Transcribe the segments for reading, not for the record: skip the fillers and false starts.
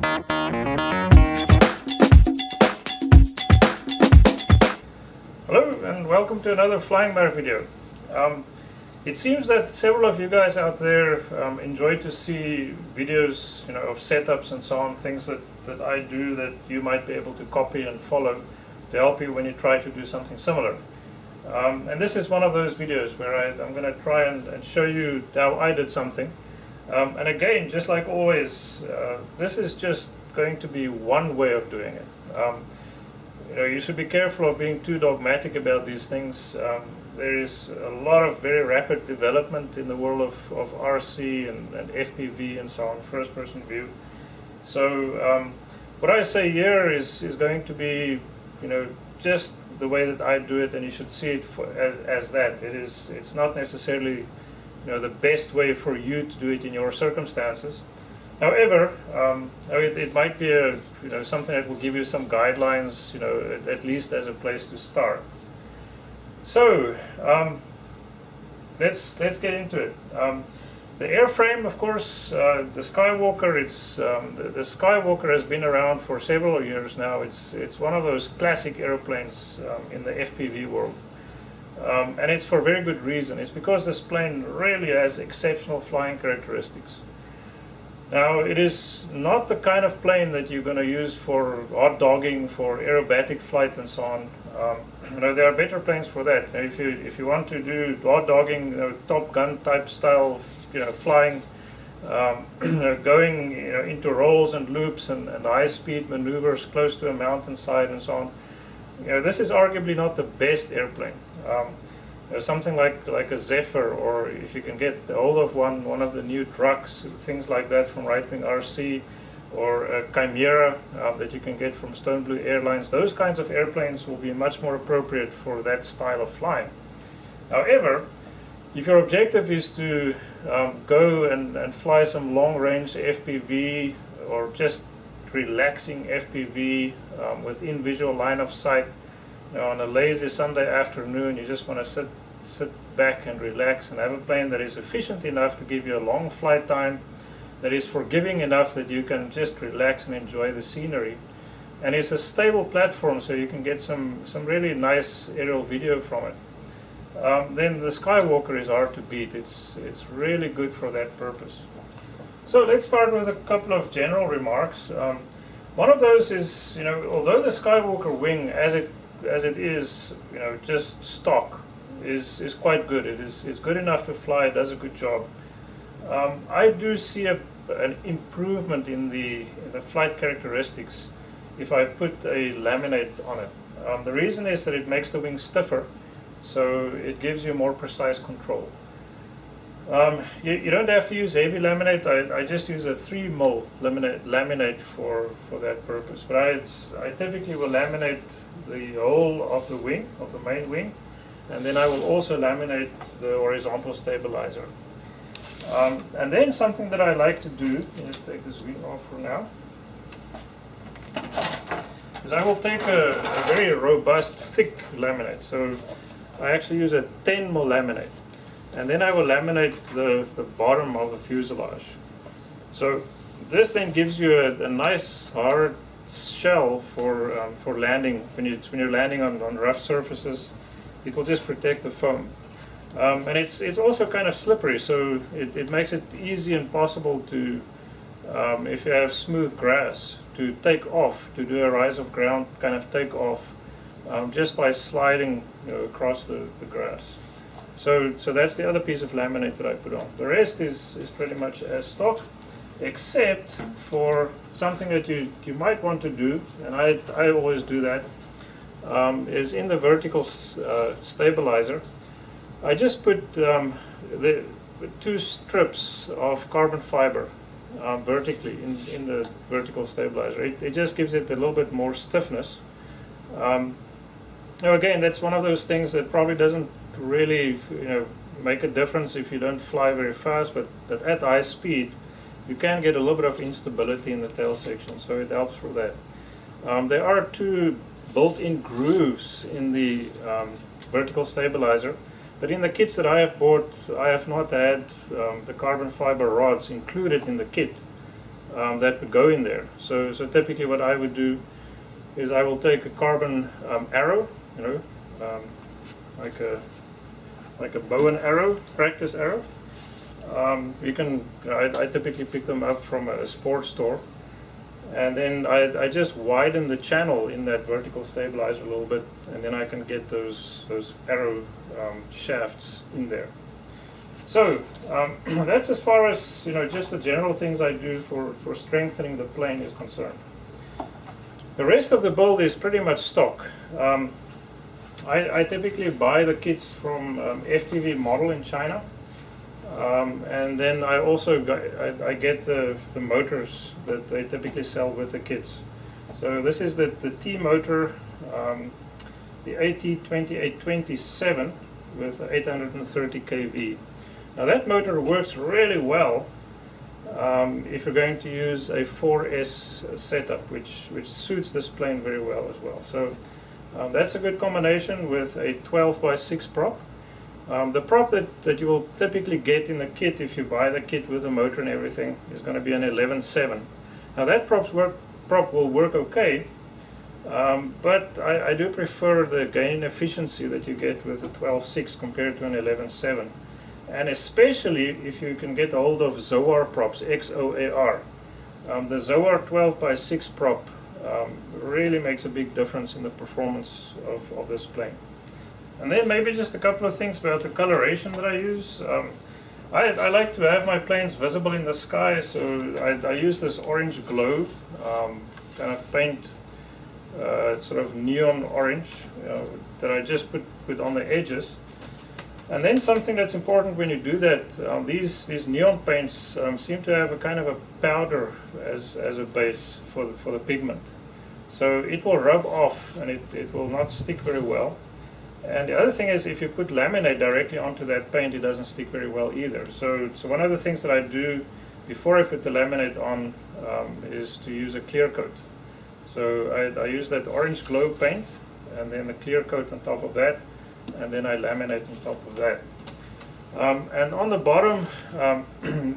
Hello and welcome to another Flying Bear video. It seems that several of you guys out there enjoy to see videos, of setups and so on, things that I do that you might be able to copy and follow to help you when you try to do something similar. And this is one of those videos where I'm going to try and show you how I did something. And again, just like always, this is just going to be one way of doing it. You should be careful of being too dogmatic about these things. There is a lot of very rapid development in the world of RC and FPV and so on, first-person view. So what I say here is going to be, just the way that I do it, and you should see it as that. It's not necessarily, the best way for you to do it in your circumstances. However, it might be something that will give you some guidelines, at least as a place to start. So let's get into it. The airframe, of course, the Skywalker. The Skywalker has been around for several years now. It's one of those classic airplanes in the FPV world, and it's for very good reason. It's because this plane really has exceptional flying characteristics. Now, it is not the kind of plane that you're going to use for hot dogging, for aerobatic flight and so on. There are better planes for that. Now, if you want to do hot dogging, Top Gun type style, flying, going into rolls and loops and high-speed maneuvers close to a mountainside and so on, this is arguably not the best airplane. Something like a Zephyr, or if you can get hold of one of the new trucks, things like that from Right Wing RC, or a Chimera that you can get from Stone Blue Airlines. Those kinds of airplanes will be much more appropriate for that style of flying. However, if your objective is to go and fly some long-range FPV, or just relaxing FPV within visual line of sight, on a lazy Sunday afternoon, you just want to sit back and relax and have a plane that is efficient enough to give you a long flight time, that is forgiving enough that you can just relax and enjoy the scenery, and it's a stable platform so you can get some really nice aerial video from it. Then the Skywalker is hard to beat. It's really good for that purpose. So let's start with a couple of general remarks. One of those is, although the Skywalker wing as it is, just stock, is quite good. It's good enough to fly. It does a good job. I do see an improvement in the flight characteristics if I put a laminate on it. The reason is that it makes the wing stiffer, so it gives you more precise control. You don't have to use heavy laminate. I just use a 3mm laminate for that purpose. But I typically will laminate the whole of the wing, of the main wing, and then I will also laminate the horizontal stabilizer. And then something that I like to do, let's take this wing off for now, is I will take a very robust, thick laminate. So I actually use a 10mm laminate. And then I will laminate the bottom of the fuselage. So this then gives you a nice hard shell for landing. When you're landing on rough surfaces, it will just protect the foam. And it's also kind of slippery, so it makes it easy and possible to, if you have smooth grass, to take off, to do a rise of ground kind of take off, just by sliding across the grass. So that's the other piece of laminate that I put on. The rest is pretty much as stock, except for something that you might want to do, and I always do that, is in the vertical stabilizer. I just put the 2 strips of carbon fiber vertically in the vertical stabilizer. It just gives it a little bit more stiffness. Now again, that's one of those things that probably doesn't really make a difference if you don't fly very fast, but at high speed you can get a little bit of instability in the tail section, so it helps for that. There are 2 built-in grooves in the vertical stabilizer, but in the kits that I have bought, I have not had the carbon fiber rods included in the kit. that would go in there. So typically what I would do is I will take a carbon arrow, you know, like a bow and arrow, practice arrow. You can, I typically pick them up from a sports store, and then I just widen the channel in that vertical stabilizer a little bit, and then I can get those arrow shafts in there. So that's as far as, you know, just the general things I do for strengthening the plane is concerned. The rest of the build is pretty much stock. I typically buy the kits from FPV Model in China, and then I also get the motors that they typically sell with the kits. So this is the T motor, the AT2827 with 830 kV. Now that motor works really well if you're going to use a 4S setup, which suits this plane very well as well. So that's a good combination with a 12x6 prop. The prop that you will typically get in the kit, if you buy the kit with the motor and everything, is going to be an 11.7. Now that prop will work okay, but I do prefer the gain in efficiency that you get with a 12.6 compared to an 11.7. And especially if you can get hold of Zoar props, XOAR. The Zoar 12x6 prop really makes a big difference in the performance of this plane. And then maybe just a couple of things about the coloration that I use. I like to have my planes visible in the sky, so I use this orange glow kind of paint, sort of neon orange, that I just put on the edges. And then something that's important when you do that, these neon paints seem to have a kind of a powder as a base for the pigment. So it will rub off and it will not stick very well. And the other thing is, if you put laminate directly onto that paint, it doesn't stick very well either. So one of the things that I do before I put the laminate on is to use a clear coat. So I use that orange glow paint and then the clear coat on top of that, and then I laminate on top of that. And on the bottom,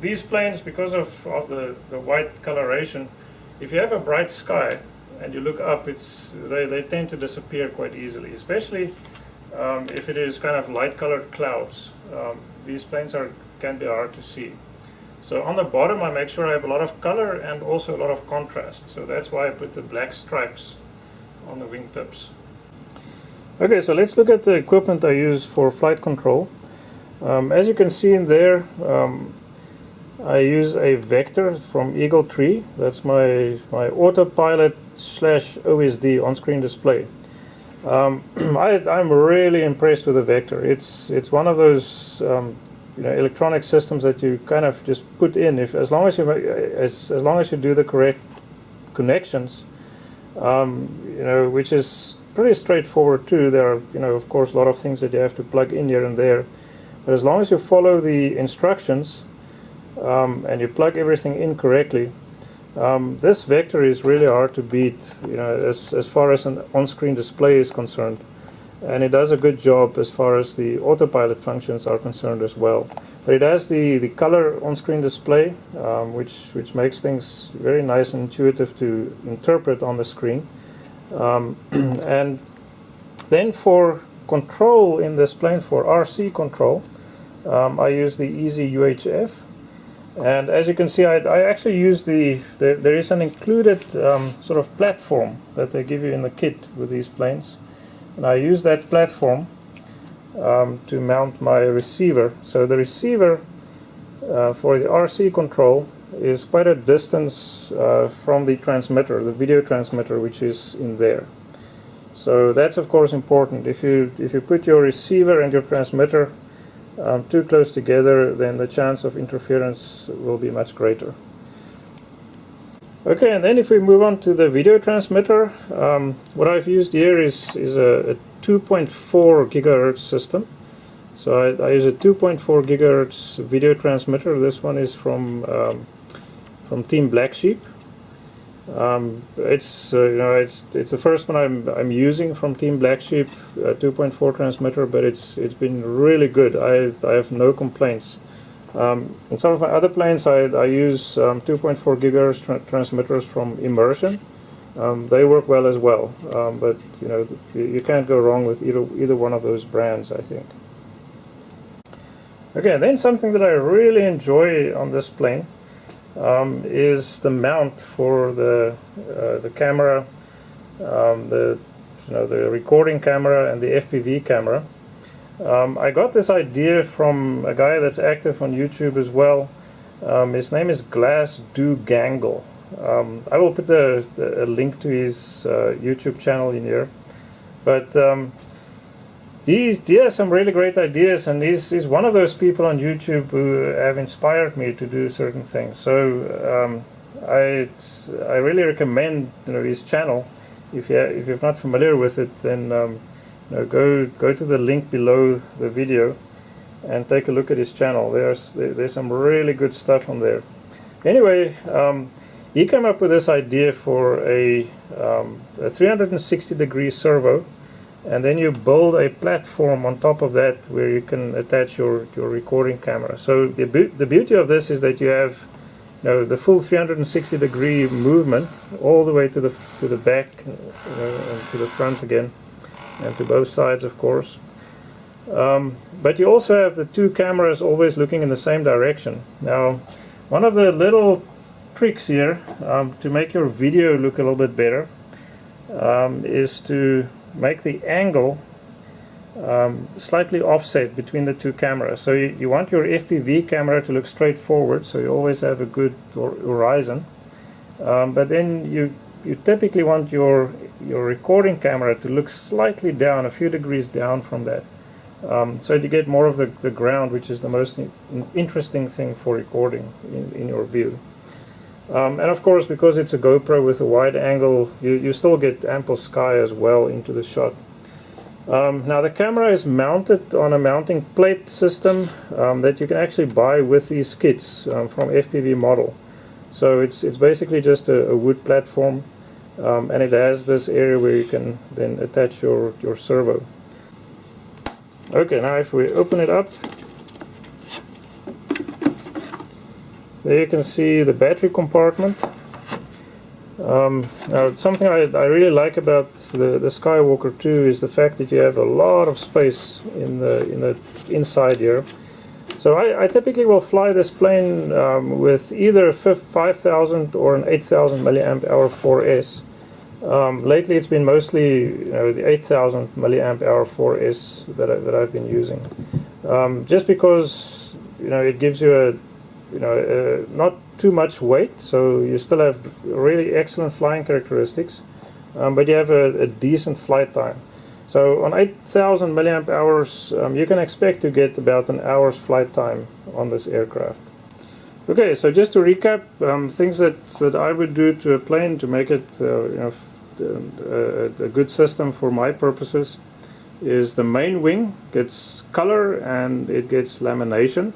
these planes, because of the white coloration, if you have a bright sky and you look up, they tend to disappear quite easily, especially if it is kind of light colored clouds. These planes can be hard to see. So on the bottom I make sure I have a lot of color and also a lot of contrast. So that's why I put the black stripes on the wingtips. Okay, so let's look at the equipment I use for flight control. As you can see in there, I use a Vector from Eagle Tree. That's my autopilot / OSD on-screen display. I'm really impressed with the Vector. It's one of those electronic systems that you kind of just put in. As long as you do the correct connections, which is pretty straightforward too. There are, of course, a lot of things that you have to plug in here and there, but as long as you follow the instructions and you plug everything in correctly, this Vector is really hard to beat, as far as an on-screen display is concerned, and it does a good job as far as the autopilot functions are concerned as well. But it has the color on-screen display, which makes things very nice and intuitive to interpret on the screen. And then for control in this plane, for RC control, I use the Easy UHF. And as you can see, I actually use there is an included sort of platform that they give you in the kit with these planes. And I use that platform to mount my receiver. So the receiver for the RC control is quite a distance from the transmitter, the video transmitter, which is in there. So that's of course important. If you put your receiver and your transmitter too close together, then the chance of interference will be much greater. Okay, and then if we move on to the video transmitter, what I've used here is a 2.4 gigahertz system. So I use a 2.4 gigahertz video transmitter. This one is from Team Black Sheep. It's the first one I'm using from Team Black Sheep, 2.4 transmitter, but it's been really good. I have no complaints. In some of my other planes I use 2.4 gigahertz transmitters from Immersion. They work well as well, but you know, you can't go wrong with either one of those brands, I think. Okay, then something that I really enjoy on this plane is the mount for the camera, the recording camera and the FPV camera. I got this idea from a guy that's active on YouTube as well. His name is Glassdogangle. I will put a link to his YouTube channel in here. But he has some really great ideas, and he's one of those people on YouTube who have inspired me to do certain things. So I really recommend, you know, his channel. If you're not familiar with it, then you know, go to the link below the video and take a look at his channel. There's some really good stuff on there. Anyway, he came up with this idea for a 360-degree servo, and then you build a platform on top of that where you can attach your recording camera. So the beauty of this is that you have, you know, the full 360-degree movement all the way to the back, you know, and to the front again, and to both sides, of course. But you also have the two cameras always looking in the same direction. Now, one of the little tricks here to make your video look a little bit better is to make the angle slightly offset between the two cameras. So you want your FPV camera to look straight forward, so you always have a good horizon. But then you typically want your recording camera to look slightly down, a few degrees down from that. So you get more of the ground, which is the most interesting thing for recording in your view. And of course, because it's a GoPro with a wide angle, you still get ample sky as well into the shot. Now the camera is mounted on a mounting plate system that you can actually buy with these kits from FPV Model. So it's basically just a wood platform, and it has this area where you can then attach your servo. Okay, now if we open it up, there you can see the battery compartment. Now something I really like about the Skywalker 2 is the fact that you have a lot of space in the inside here. So I typically will fly this plane with either a 5000 or an 8000 milliamp hour 4S. Lately it's been mostly, you know, the 8000 milliamp hour 4S that I've been using, just because, you know, it gives you not too much weight, so you still have really excellent flying characteristics, but you have a decent flight time. So on 8000 milliamp hours, you can expect to get about an hour's flight time on this aircraft. Okay, so just to recap, things that I would do to a plane to make it a good system for my purposes is the main wing gets color and it gets lamination.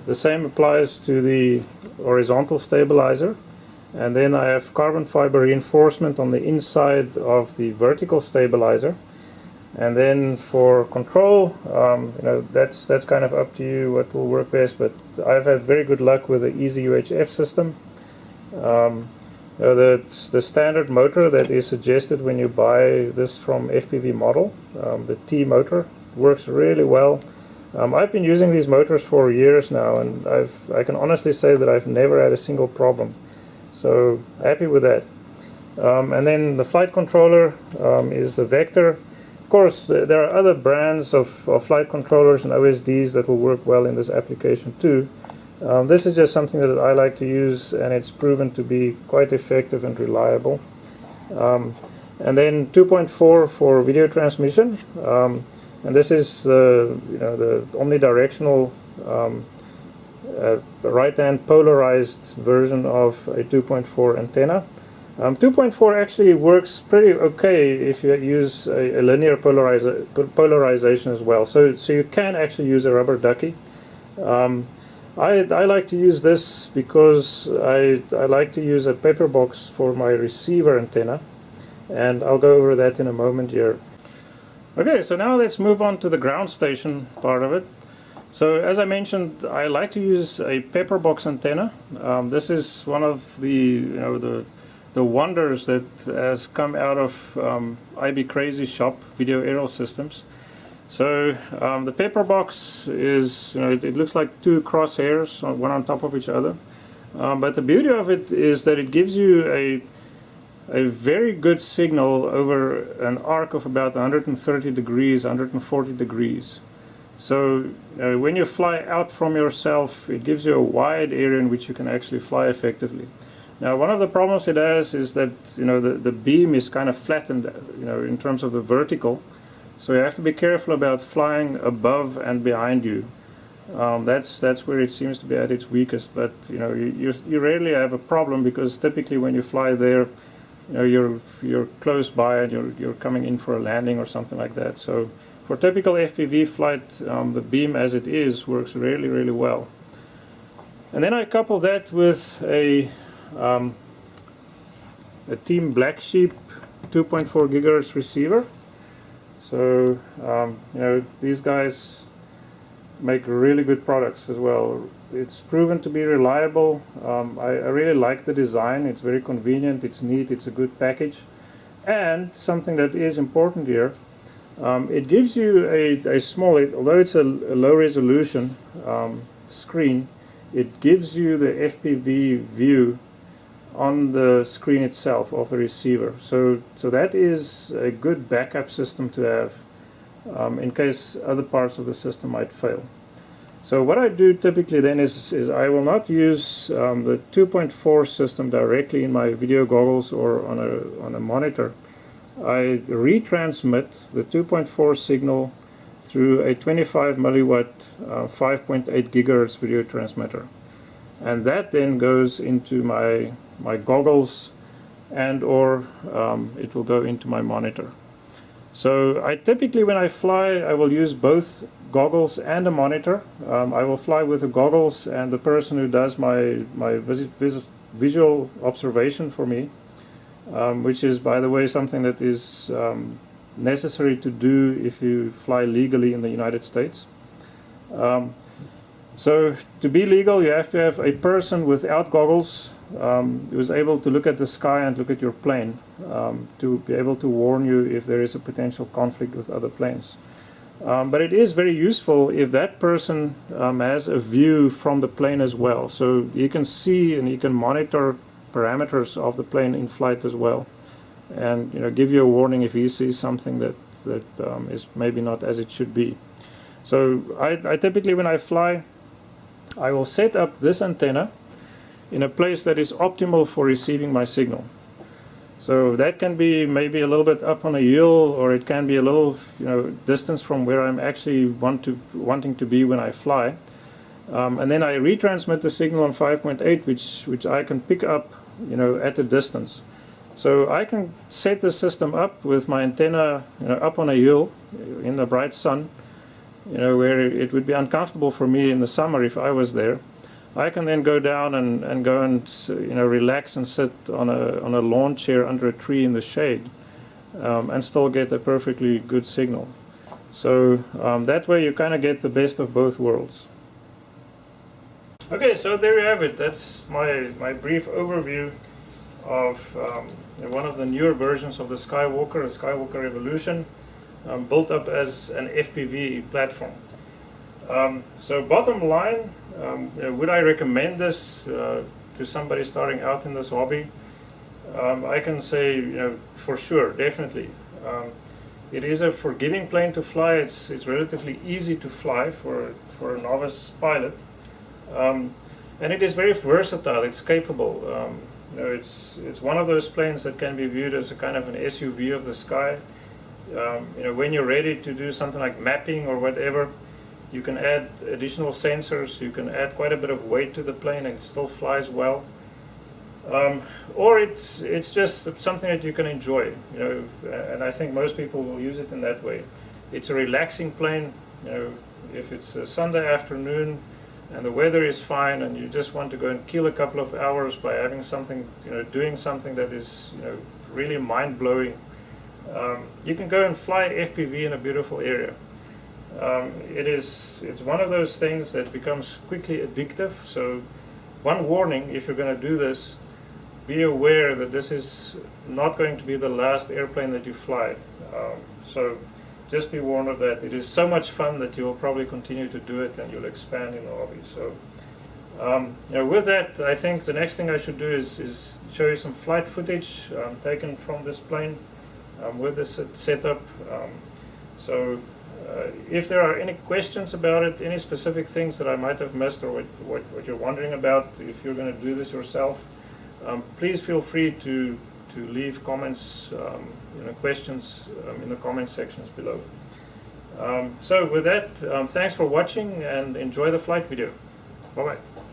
The same applies to the horizontal stabilizer, and then I have carbon fiber reinforcement on the inside of the vertical stabilizer. And then for control, you know, that's kind of up to you what will work best, but I've had very good luck with the Easy UHF system. The standard motor that is suggested when you buy this from FPV Model, the T motor, works really well. I've been using these motors for years now, and I can honestly say that I've never had a single problem. So happy with that. And then the flight controller is the Vector. Of course, there are other brands of flight controllers and OSDs that will work well in this application too. This is just something that I like to use, and it's proven to be quite effective and reliable. And then 2.4 for video transmission. And this is the omnidirectional right-hand polarized version of a 2.4 antenna. 2.4 actually works pretty okay if you use a linear polarization as well. So you can actually use a rubber ducky. I like to use this because I like to use a paper box for my receiver antenna, and I'll go over that in a moment here. Okay, so now let's move on to the ground station part of it. So as I mentioned, I like to use a pepper box antenna. This is one of the wonders that has come out of IB Crazy shop, Video Aerial Systems. So the pepper box is, it looks like two crosshairs, one on top of each other. But the beauty of it is that it gives you a very good signal over an arc of about 130 degrees, 140 degrees. So when you fly out from yourself, it gives you a wide area in which you can actually fly effectively. Now, one of the problems it has is that the beam is kind of flattened, in terms of the vertical. So you have to be careful about flying above and behind you. That's where it seems to be at its weakest. But you rarely have a problem, because typically when you fly there, you're close by and you're coming in for a landing or something like that. So for typical FPV flight, the beam as it is works really, really well. And then I couple that with a Team Black Sheep 2.4 gigahertz receiver. So these guys make really good products as well. It's proven to be reliable. I really like the design. It's very convenient, it's neat, it's a good package. And something that is important here, it gives you a small, although it's a low resolution screen, it gives you the FPV view on the screen itself of the receiver. So that is a good backup system to have in case other parts of the system might fail. So what I do typically then is I will not use the 2.4 system directly in my video goggles or on a monitor. I retransmit the 2.4 signal through a 25 milliwatt 5.8 gigahertz video transmitter, and that then goes into my goggles, and or it will go into my monitor. So I typically, when I fly, I will use both goggles and a monitor. I will fly with the goggles, and the person who does my visual observation for me, which is, by the way, something that is necessary to do if you fly legally in the United States. So to be legal, you have to have a person without goggles who is able to look at the sky and look at your plane, to be able to warn you if there is a potential conflict with other planes. But it is very useful if that person has a view from the plane as well. So you can see and you can monitor parameters of the plane in flight as well, and give you a warning if he sees something that is maybe not as it should be. So I typically, when I fly, I will set up this antenna in a place that is optimal for receiving my signal. So that can be maybe a little bit up on a hill, or it can be a little distance from where I'm actually wanting to be when I fly. And then I retransmit the signal on 5.8, which I can pick up at a distance. So I can set the system up with my antenna up on a hill in the bright sun, where it would be uncomfortable for me in the summer if I was there. I can then go down and go and relax and sit on a lawn chair under a tree in the shade, and still get a perfectly good signal. So that way you kind of get the best of both worlds. Okay, so there you have it. That's my brief overview of one of the newer versions of the Skywalker, the Skywalker Evolution, built up as an FPV platform. So bottom line, would I recommend this to somebody starting out in this hobby? I can say, for sure, definitely. It is a forgiving plane to fly. It's relatively easy to fly for a novice pilot, and it is very versatile. It's capable. It's one of those planes that can be viewed as a kind of an SUV of the sky. When you're ready to do something like mapping or whatever, you can add additional sensors, you can add quite a bit of weight to the plane and it still flies well. Or it's just something that you can enjoy, and I think most people will use it in that way. It's a relaxing plane. If it's a Sunday afternoon and the weather is fine and you just want to go and kill a couple of hours by having something, doing something that is, really mind-blowing, you can go and fly FPV in a beautiful area. It's one of those things that becomes quickly addictive. So one warning, if you're going to do this, be aware that this is not going to be the last airplane that you fly. So just be warned of that. It is so much fun that you'll probably continue to do it and you'll expand in the hobby. So with that, I think the next thing I should do is show you some flight footage taken from this plane with this setup. If there are any questions about it, any specific things that I might have missed, or what you're wondering about, if you're going to do this yourself, please feel free to leave comments, questions in the comment sections below. So with that, thanks for watching and enjoy the flight video. Bye-bye.